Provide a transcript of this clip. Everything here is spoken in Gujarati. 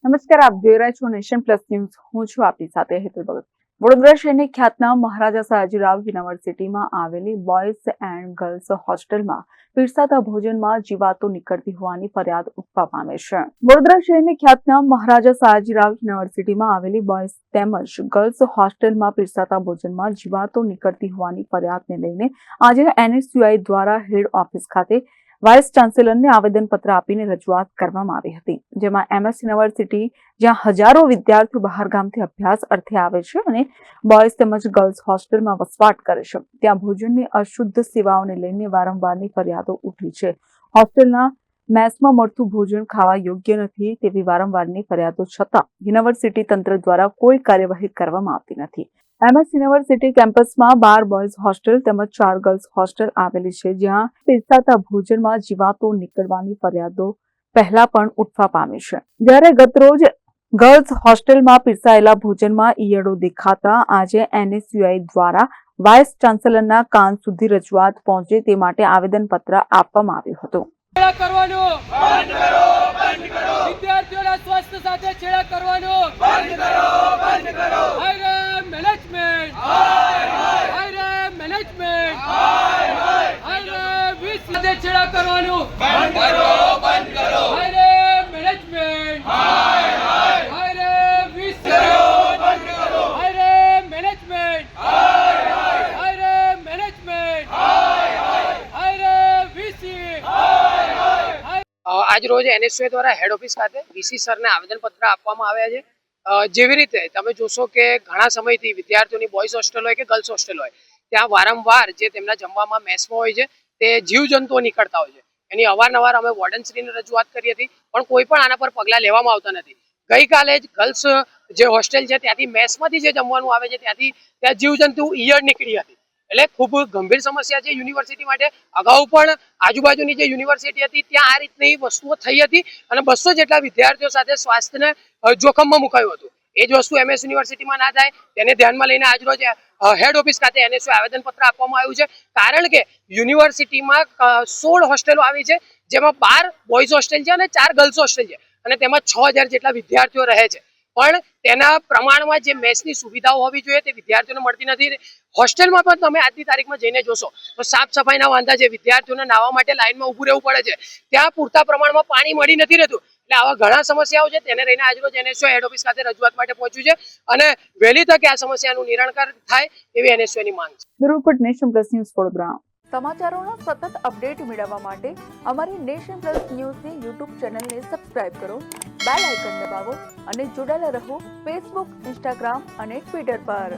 નમસ્કાર, આપ જોઈ રહ્યા છો નેશન પ્લસ ન્યૂઝ. હું છું આપની સાથે હેતલ ભગત. વડોદરા શહેરની ખ્યાતનામ મહારાજા સયાજીરાવ યુનિવર્સિટીમાં આવેલી બોયઝ એન્ડ ગર્લ્સ હોસ્ટેલમાં પીરસાતા ભોજનમાં જીવાતો નીકળતી હોવાની ફરિયાદ ઉઠવા પામે છે. વડોદરા શહેરની ખ્યાતનામ મહારાજા સયાજીરાવ યુનિવર્સિટીમાં આવેલી બોયઝ તેમજ ગર્લ્સ હોસ્ટેલમાં પીરસાતા ભોજનમાં જીવાતો નીકળતી હોવાની ફરિયાદને લઈને આજે એનએસયુઆઈ દ્વારા હેડ ઓફિસ ખાતે વાઇસ ચાન્સેલરને આવેદનપત્ર આપીને રજૂઆત કરવામાં આવી હતી, જેમાં એમએસ યુનિવર્સિટી જ્યાં હજારો વિદ્યાર્થીઓ બહારગામથી અભ્યાસ અર્થે આવે છે અને બોયઝ તેમજ ગર્લ્સ હોસ્ટેલમાં વસવાટ કરે છે, ત્યાં ભોજનની અશુદ્ધ સેવાઓને લઈને વારંવારની ફરિયાદો ઉઠી છે. હોસ્ટેલના મેસમાં મળતું ભોજન ખાવા યોગ્ય નથી તેવી વારંવારની ફરિયાદો છતાં યુનિવર્સિટી તંત્ર દ્વારા કોઈ કાર્યવાહી કરવામાં આવતી નથી. એમએસ યુનિવર્સિટી કેમ્પસમાં 12 બોયઝ હોસ્ટેલ તેમજ 4 ગર્લ્સ હોસ્ટેલ આવેલી છે, જ્યાં પીરસાતા ભોજનમાં જીવાતો નીકળવાની ફરિયાદો પહેલા પણ ઉઠવા પામી છે. જ્યારે ગતરોજ ગર્લ્સ હોસ્ટેલમાં પીરસાયેલા ભોજનમાં ઈયળો દેખાતા આજે એનએસયુઆઈ દ્વારા વાઇસ ચાન્સેલરના કાન સુધી રજૂઆત પહોંચે તે માટે આવેદનપત્ર આપવામાં આવ્યું હતું. વિદ્યાર્થીઓના સ્વાસ્થ્ય સાથે છેડા કરવાનો બંધ કરો. મેનેજમેન્ટ સાથે છેડા કરવાનું બંધ કરો. મેનેજમેન્ટ આજ રોજ એનએસયુઆઈ દ્વારા હેડ ઓફિસ ખાતે વીસી સરને આવેદનપત્ર આપવામાં આવ્યા છે. જેવી રીતે તમે જોશો કે ઘણા સમયથી વિદ્યાર્થીઓની બોયઝ હોસ્ટેલ હોય કે ગર્લ્સ હોસ્ટેલ હોય ત્યાં વારંવાર જે તેમના જમવામાં મેસમાં હોય છે તે જીવજંતુઓ નીકળતા હોય છે. એની અવારનવાર અમે વોર્ડનશ્રીને રજૂઆત કરી હતી, પણ કોઈ પણ આના પર પગલાં લેવામાં આવતા નથી. ગઈકાલે જ ગર્લ્સ જે હોસ્ટેલ છે ત્યાંથી મેસમાંથી જે જમવાનું આવે છે ત્યાં જીવજંતુ ઈયળ નીકળી હતી. એટલે ખૂબ ગંભીર સમસ્યા છે યુનિવર્સિટી માટે. અગાઉ પણ આજુબાજુની જે યુનિવર્સિટી હતી ત્યાં આ રીતની વસ્તુઓ થઈ હતી અને 200 જેટલા વિદ્યાર્થીઓ સાથે સ્વાસ્થ્યને જોખમમાં મુકાયું હતું. એ જ વસ્તુ એમએસ યુનિવર્સિટીમાં ના થાય તેને ધ્યાનમાં લઈને આજરોજ હેડ ઓફિસ ખાતે એનએસયુઆઈ આવેદનપત્ર આપવામાં આવ્યું છે. કારણ કે યુનિવર્સિટીમાં 16 હોસ્ટેલો આવી છે, જેમાં 12 બોયઝ હોસ્ટેલ છે અને 4 ગર્લ્સ હોસ્ટેલ છે, અને તેમાં 6000 જેટલા વિદ્યાર્થીઓ રહે છે. પણ તેના પ્રમાણમાં જે મેસની સુવિધાઓ હોવી જોઈએ તે વિદ્યાર્થીઓને મળતી નથી. હોસ્ટેલમાં પણ તમે આજની તારીખમાં જઈને જોશો તો સાફ સફાઈના વાંધા છે, વિદ્યાર્થીઓને નાહવા માટે લાઈનમાં ઊભું રહેવું પડે છે, ત્યાં પૂરતા પ્રમાણમાં પાણી મળી નથી રહેતું. એટલે આવા ઘણા સમસ્યાઓ છે, તેને લઈને આજરોજ એનએસયુઆઈ હેડ ઓફિસ ખાતે રજૂઆત માટે પહોંચ્યું છે અને વહેલી તકે આ સમસ્યાનું નિરાકરણ થાય એવી એનએસયુઆઈની માંગ છે. Bureau report nation plus news Vadodara. સમાચારોના સતત અપડેટ મેળવવા માટે અમારી નેશન પ્લસ ન્યૂઝની યુટ્યુબ ચેનલને સબસ્ક્રાઇબ કરો, બેલ આઇકન દબાવો અને જોડાયેલા રહો ફેસબુક, ઇન્સ્ટાગ્રામ અને ટ્વિટર પર.